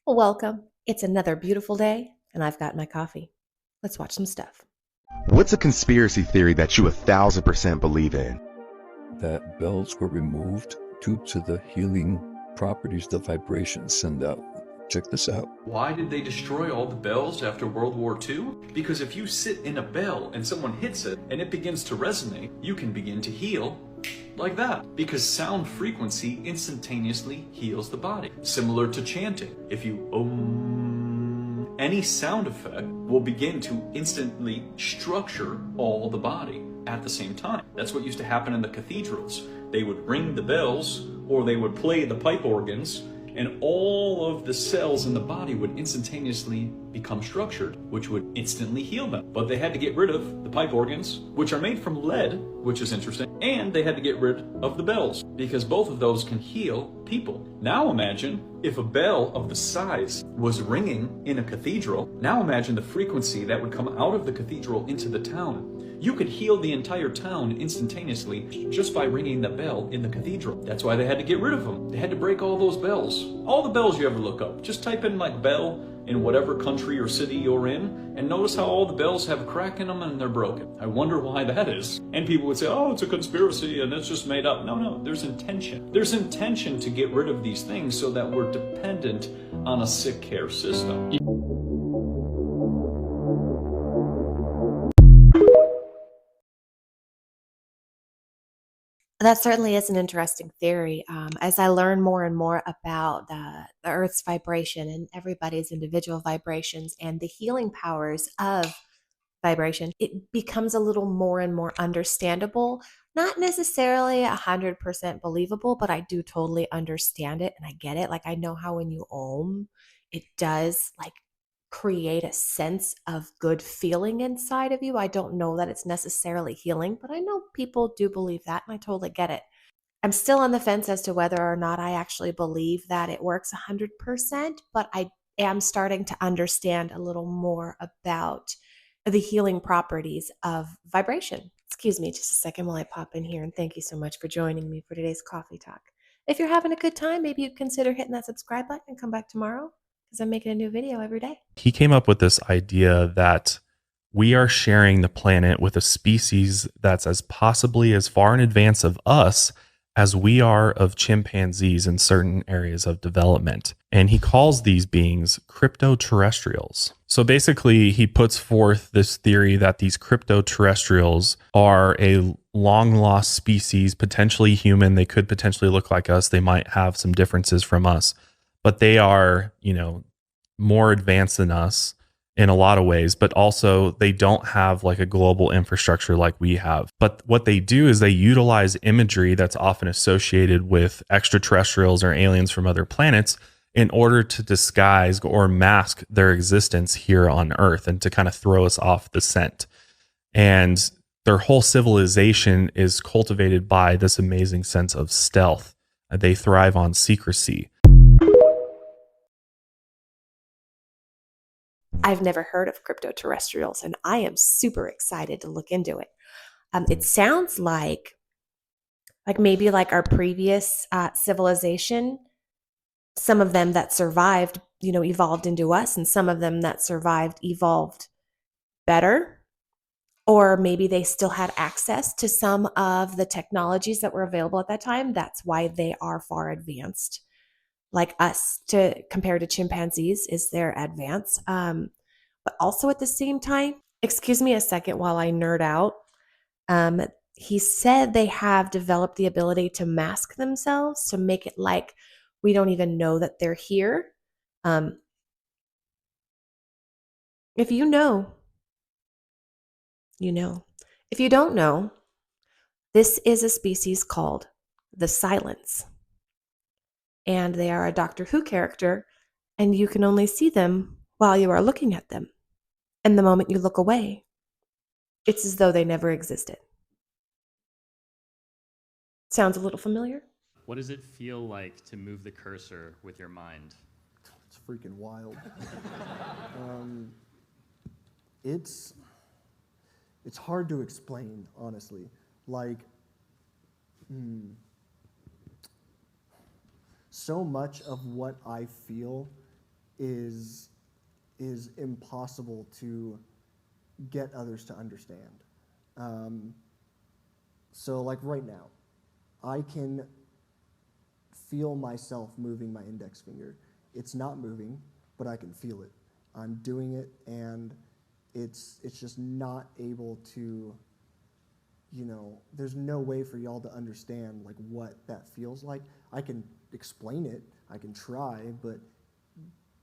Welcome. It's another beautiful day, and I've got my coffee. Let's watch some stuff. What's a conspiracy theory that you 1,000% believe in? That bells were removed due to the healing properties the vibrations send out. Check this out. Why did they destroy all the bells after World War II? Because if you sit in a bell and someone hits it and it begins to resonate, you can begin to heal like that. Because sound frequency instantaneously heals the body. Similar to chanting. If you any sound effect will begin to instantly structure all the body at the same time. That's what used to happen in the cathedrals. They would ring the bells or they would play the pipe organs, and all of the cells in the body would instantaneously become structured, which would instantly heal them. But they had to get rid of the pipe organs, which are made from lead, which is interesting, and they had to get rid of the bells, because both of those can heal people. Now imagine if a bell of the size was ringing in a cathedral. Now imagine the frequency that would come out of the cathedral into the town. You could heal the entire town instantaneously just by ringing the bell in the cathedral. That's why they had to get rid of them. They had to break all those bells. All the bells you ever look up. Just type in like bell in whatever country or city you're in, and notice how all the bells have a crack in them and they're broken. I wonder why that is. And people would say, oh, it's a conspiracy and it's just made up. No, there's intention. There's intention to get rid of these things so that we're dependent on a sick care system. That certainly is an interesting theory. As I learn more and more about the Earth's vibration and everybody's individual vibrations and the healing powers of vibration, it becomes a little more and more understandable. Not necessarily 100% believable, but I do totally understand it and I get it. Like I know how when you ohm, it does like create a sense of good feeling inside of you. I don't know that it's necessarily healing, but I know people do believe that and I totally get it. I'm still on the fence as to whether or not I actually believe that it works 100%, but I am starting to understand a little more about the healing properties of vibration. Excuse me just a second while I pop in here, and thank you so much for joining me for today's coffee talk. If you're having a good time, maybe you'd consider hitting that subscribe button and come back tomorrow because I'm making a new video every day. He came up with this idea that we are sharing the planet with a species that's as possibly as far in advance of us as we are of chimpanzees in certain areas of development. And he calls these beings crypto-terrestrials. So basically, he puts forth this theory that these crypto-terrestrials are a long lost species, potentially human. They could potentially look like us. They might have some differences from us, but they are, more advanced than us in a lot of ways, but also they don't have like a global infrastructure like we have. But what they do is they utilize imagery that's often associated with extraterrestrials or aliens from other planets in order to disguise or mask their existence here on Earth and to kind of throw us off the scent. And their whole civilization is cultivated by this amazing sense of stealth. They thrive on secrecy. I've never heard of crypto-terrestrials, and I am super excited to look into it. It sounds like maybe like our previous civilization, some of them that survived, evolved into us, and some of them that survived evolved better. Or maybe they still had access to some of the technologies that were available at that time. That's why they are far advanced. Like us to compare to chimpanzees is their advance. But also at the same time, excuse me a second while I nerd out. He said they have developed the ability to mask themselves to make it like we don't even know that they're here. If you know, you know. If you don't know, this is a species called the Silence. And they are a Doctor Who character, and you can only see them while you are looking at them. And the moment you look away, it's as though they never existed. Sounds a little familiar? What does it feel like to move the cursor with your mind? It's freaking wild. It's hard to explain, honestly. So much of what I feel is impossible to get others to understand. So like right now, I can feel myself moving my index finger. It's not moving, but I can feel it. I'm doing it, and it's just not able to, there's no way for y'all to understand like what that feels like. I can explain it, I can try, but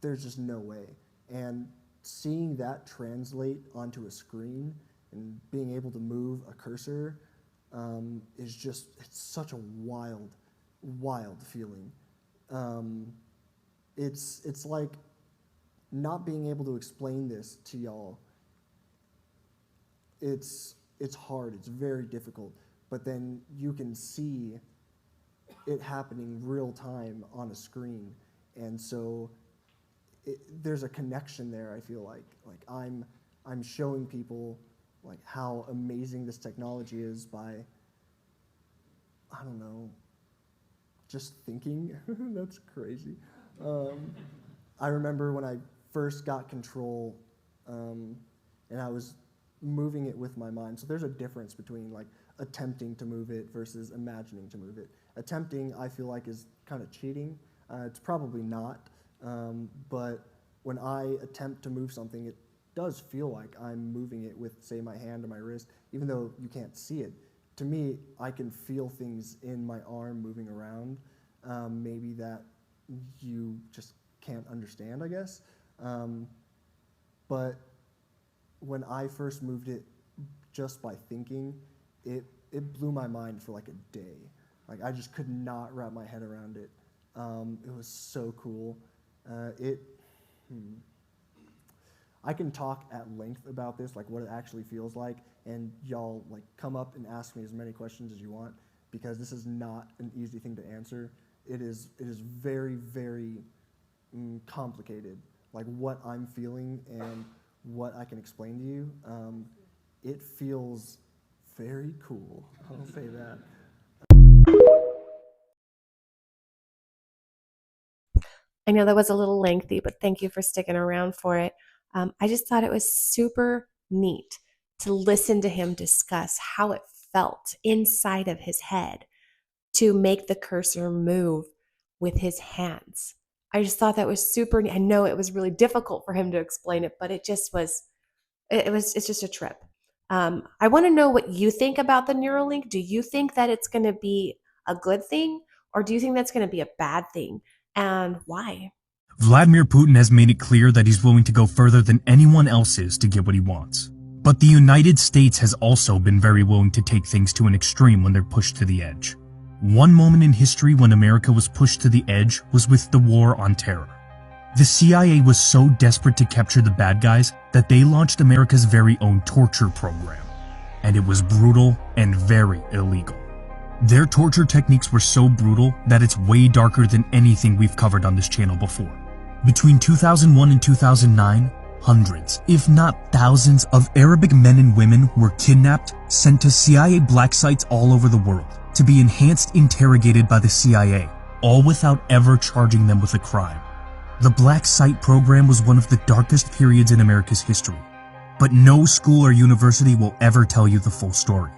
there's just no way. And seeing that translate onto a screen and being able to move a cursor is just, it's such a wild, wild feeling. It's like not being able to explain this to y'all. It's hard, it's very difficult, but then you can see it happening real time on a screen. And so there's a connection there. I feel like I'm showing people like how amazing this technology is by, I don't know, just thinking. That's crazy. I remember when I first got control, and I was moving it with my mind. So there's a difference between like attempting to move it versus imagining to move it. Attempting, I feel like, is kind of cheating. It's probably not, but when I attempt to move something, it does feel like I'm moving it with, say, my hand or my wrist, even though you can't see it. To me, I can feel things in my arm moving around, maybe that you just can't understand, I guess. But when I first moved it just by thinking, it blew my mind for like a day. Like I just could not wrap my head around it. It was so cool. I can talk at length about this, like what it actually feels like, and y'all like come up and ask me as many questions as you want, because this is not an easy thing to answer. It is very, very complicated, like what I'm feeling and what I can explain to you. It feels very cool, I'll say that. I know that was a little lengthy, but thank you for sticking around for it. I just thought it was super neat to listen to him discuss how it felt inside of his head to make the cursor move with his hands. I just thought that was super neat. I know it was really difficult for him to explain it, but it just was, it's just a trip. I want to know what you think about the Neuralink. Do you think that it's going to be a good thing, or do you think that's going to be a bad thing, and why? Vladimir Putin has made it clear that he's willing to go further than anyone else is to get what he wants. But the United States has also been very willing to take things to an extreme when they're pushed to the edge. One moment in history when America was pushed to the edge was with the War on Terror. The CIA was so desperate to capture the bad guys that they launched America's very own torture program. And it was brutal and very illegal. Their torture techniques were so brutal that it's way darker than anything we've covered on this channel before. Between 2001 and 2009, hundreds, if not thousands, of Arabic men and women were kidnapped, sent to CIA black sites all over the world to be enhanced interrogated by the CIA, all without ever charging them with a crime. The black site program was one of the darkest periods in America's history, but no school or university will ever tell you the full story.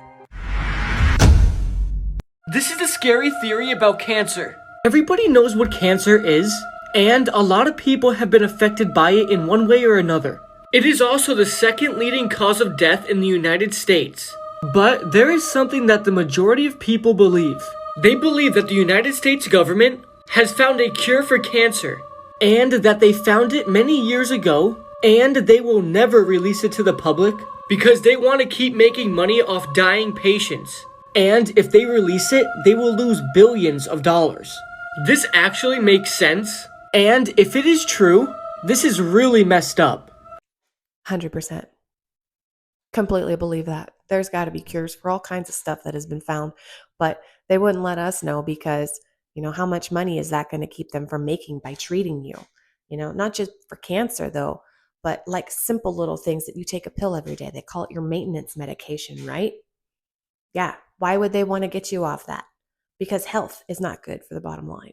This is the scary theory about cancer. Everybody knows what cancer is, and a lot of people have been affected by it in one way or another. It is also the second leading cause of death in the United States. But there is something that the majority of people believe. They believe that the United States government has found a cure for cancer, and that they found it many years ago, and they will never release it to the public because they want to keep making money off dying patients. And if they release it, they will lose billions of dollars. This actually makes sense, and if it is true, this is really messed up. 100%. Completely believe that. There's got to be cures for all kinds of stuff that has been found, but they wouldn't let us know because, how much money is that going to keep them from making by treating you? Not just for cancer though, but like simple little things that you take a pill every day. They call it your maintenance medication, right? Yeah. Why would they want to get you off that? Because health is not good for the bottom line.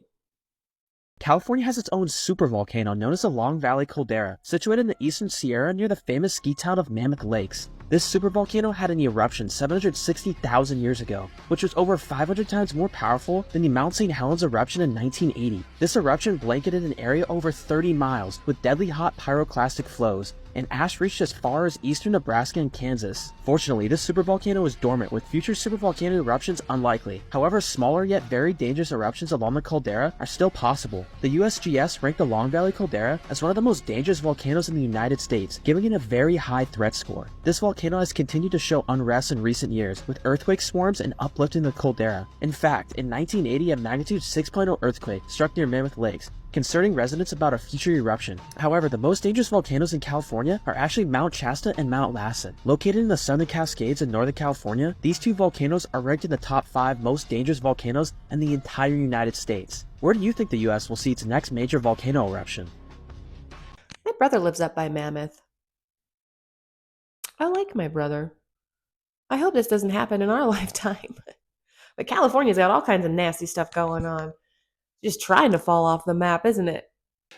California has its own supervolcano known as the Long Valley Caldera, situated in the eastern Sierra near the famous ski town of Mammoth Lakes. This supervolcano had an eruption 760,000 years ago, which was over 500 times more powerful than the Mount St. Helens eruption in 1980. This eruption blanketed an area over 30 miles with deadly hot pyroclastic flows, and ash reached as far as eastern Nebraska and Kansas. Fortunately, this supervolcano is dormant, with future supervolcano eruptions unlikely. However, smaller yet very dangerous eruptions along the caldera are still possible. The USGS ranked the Long Valley Caldera as one of the most dangerous volcanoes in the United States, giving it a very high threat score. This volcano has continued to show unrest in recent years, with earthquake swarms and uplifting the caldera. In fact, in 1980, a magnitude 6.0 earthquake struck near Mammoth Lakes, concerning residents about a future eruption. However, the most dangerous volcanoes in California are actually Mount Shasta and Mount Lassen. Located in the Southern Cascades in Northern California, these two volcanoes are ranked in the top 5 most dangerous volcanoes in the entire United States. Where do you think the US will see its next major volcano eruption? My brother lives up by Mammoth. I like my brother. I hope this doesn't happen in our lifetime. But California's got all kinds of nasty stuff going on. Just trying to fall off the map, isn't it?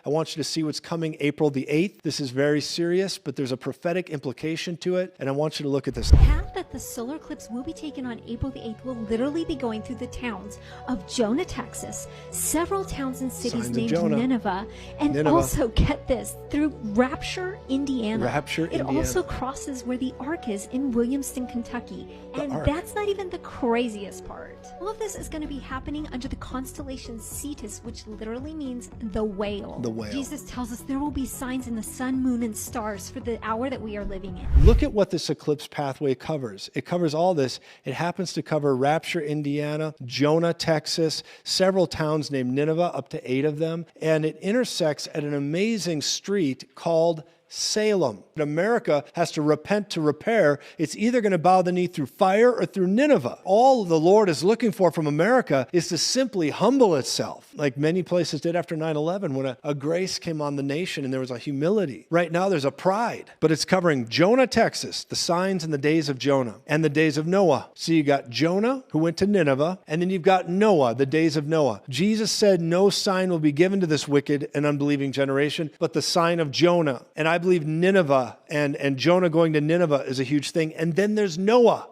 I want you to see what's coming April the 8th. This is very serious, but there's a prophetic implication to it, and I want you to look at this. The path that the solar eclipse will be taken on April the 8th will literally be going through the towns of Jonah, Texas, several towns and cities named Nineveh, and also, get this, through Rapture, Indiana. It also crosses where the Ark is in Williamston, Kentucky, and that's not even the craziest part. All of this is going to be happening under the constellation Cetus, which literally means the whale. The whale. Jesus tells us there will be signs in the sun, moon, and stars for the hour that we are living in. Look at what this eclipse pathway covers. It covers all this. It happens to cover Rapture, Indiana, Jonah, Texas, several towns named Nineveh, up to 8 of them, and it intersects at an amazing street called Salem. America has to repent to repair. It's either going to bow the knee through fire or through Nineveh. All the Lord is looking for from America is to simply humble itself, like many places did after 9/11 when a grace came on the nation and there was a humility. Right now there's a pride, but it's covering Jonah, Texas, the signs in the days of Jonah and the days of Noah. So you got Jonah who went to Nineveh, and then you've got Noah, the days of Noah. Jesus said no sign will be given to this wicked and unbelieving generation, but the sign of Jonah. And I believe Nineveh and Jonah going to Nineveh is a huge thing. And then there's Noah.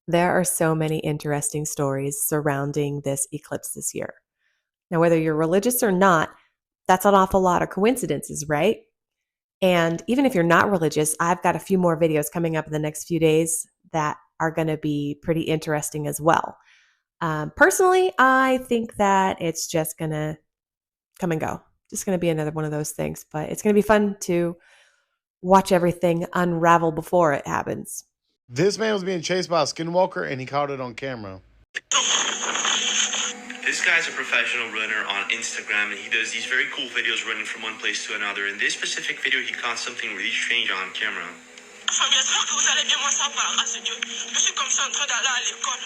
There are so many interesting stories surrounding this eclipse this year. Now, whether you're religious or not, that's an awful lot of coincidences, right? And even if you're not religious, I've got a few more videos coming up in the next few days that are going to be pretty interesting as well. Personally, I think that it's just going to come and go. Just going to be another one of those things, but it's going to be fun to watch everything unravel before it happens. This man was being chased by a skinwalker and he caught it on camera. This guy's a professional runner on Instagram, and he does these very cool videos running from one place to another. In this specific video, he caught something really strange on camera. J'espère que vous allez bien, moi ça va, grâce à Dieu. Je suis comme ça en train d'aller à l'école.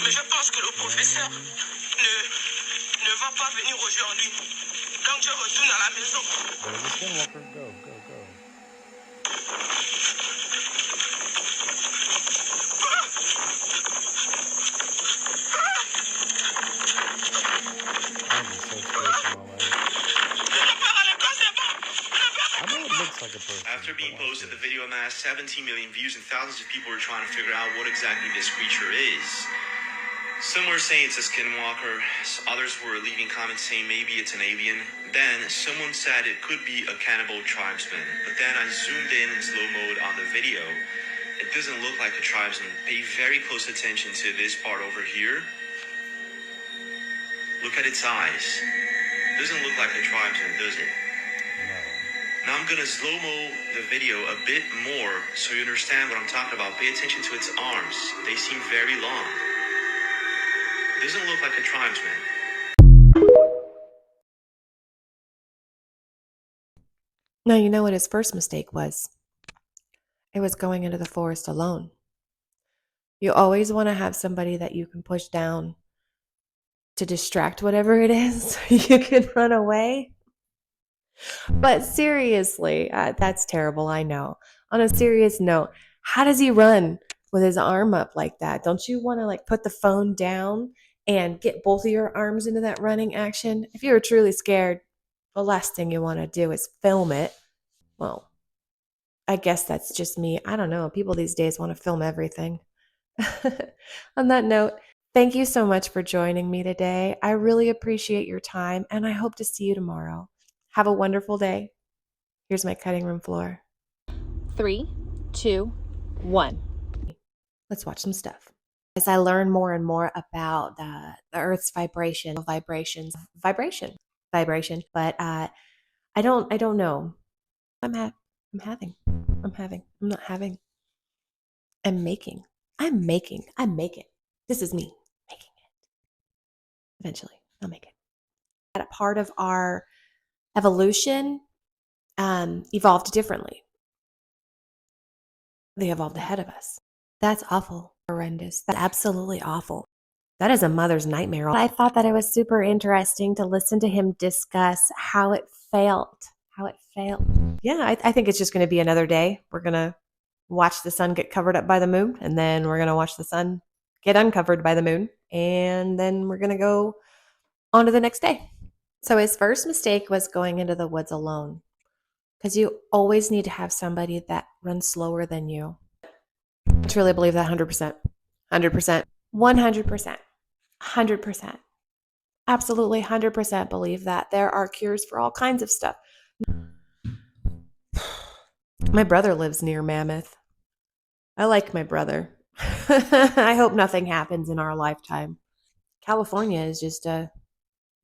Mais je pense que le professeur ne va pas venir aujourd'hui. Donc je retourne à la maison. Go. After being posted, the video amassed 17 million views and thousands of people were trying to figure out what exactly this creature is. Some were saying it's a skinwalker, others were leaving comments saying maybe it's an alien. Then someone said it could be a cannibal tribesman, but then I zoomed in slow mode on the video. It doesn't look like a tribesman. Pay very close attention to this part over here. Look at its eyes. Doesn't look like a tribesman, does it? Now I'm gonna slow-mo the video a bit more so you understand what I'm talking about. Pay attention to its arms. They seem very long. Doesn't look like a tribesman. Now, you know what his first mistake was? It was going into the forest alone. You always want to have somebody that you can push down to distract whatever it is so you can run away. But seriously, that's terrible, I know. On a serious note, how does he run with his arm up like that? Don't you want to like put the phone down and get both of your arms into that running action? If you're truly scared, the last thing you want to do is film it. Well, I guess that's just me. I don't know. People these days want to film everything. On that note, thank you so much for joining me today. I really appreciate your time, and I hope to see you tomorrow. Have a wonderful day. Here's my cutting room floor. 3, 2, 1. Let's watch some stuff. As I learn more and more about the Earth's vibration, vibration. But I don't know. I'm making. This is me making it. Eventually, I'll make it. That a part of our evolution evolved differently. They evolved ahead of us. That's awful. Horrendous. That's absolutely awful. That is a mother's nightmare. I thought that it was super interesting to listen to him discuss how it failed. Yeah, I think it's just going to be another day. We're going to watch the sun get covered up by the moon, and then we're going to watch the sun get uncovered by the moon, and then we're going to go on to the next day. So his first mistake was going into the woods alone, because you always need to have somebody that runs slower than you. I truly believe that 100%. 100%. 100%. 100%. Absolutely 100% believe that there are cures for all kinds of stuff. My brother lives near Mammoth. I like my brother. I hope nothing happens in our lifetime. California is just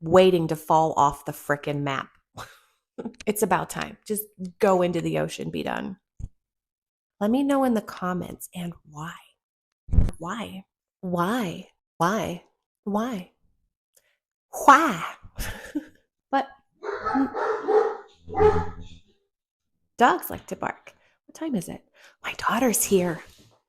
waiting to fall off the frickin' map. It's about time. Just go into the ocean, be done. Let me know in the comments and why. Why? Why? Why? Why? Why? But dogs like to bark. What time is it? My daughter's here.